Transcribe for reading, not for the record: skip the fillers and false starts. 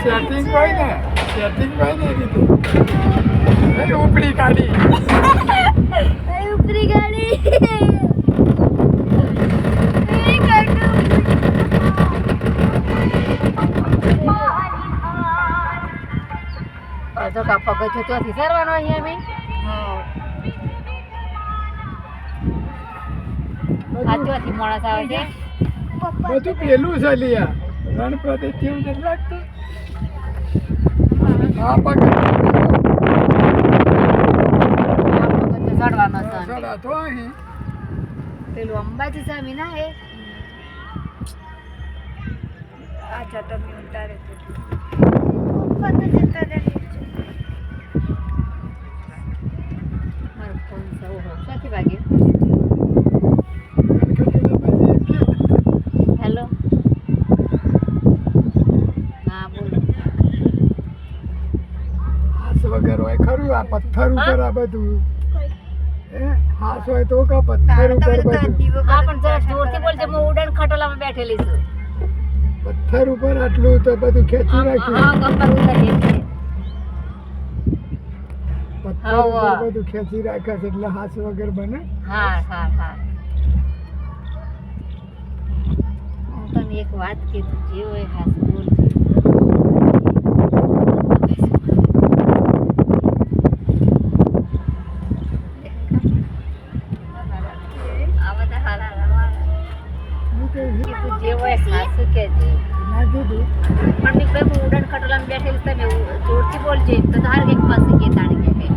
setting હોય ને રીતે ઉપડી ગાડી ઉપરી ગાડી તો કા પગથિયો ત્યાંથી સરવાનો અહીંયા બી આ ત્યાંથી માણસ આવે છે બધું પેલું છે લિયા રણ પ્રદેશ જેવું નથી લાગતું આ પગ ચડવાનો છે સડા તો અહીં પેલું અંબાજી સામે ના હે અચ્છા તમે ઉતારે ઉપર તો જતા રહે મારો ફોન સૌ સાથી વાગે હેલો હા બોલો હાથ વગર હોય ખરું આ પથ્થર ઉપર આ બધું હાથ હોય તો કા પથ્થર ઉપર બધું હા પણ જરા જોરથી બોલજે હું ઉડાન ખટોલામાં બેઠેલી છું પથ્થર ઉપર આટલું તો બધું ખેંચી રાખ્યું હા ગપ્પા ઉતારી પથ્થર ઉપર બધું ખેંચી રાખ્યા છે એટલે હાથ વગર બને હા હા હા હું તને એક વાત કીધું જે હોય ખાસ બોલજે જે હોય ખાસ કહેજે ના કીધું પણ મેં ભાઈ હું ઉડાન ખટોલામાં બેઠેલી તમે જોરથી બોલજે તો તારે એક પાસે કે તાણે કે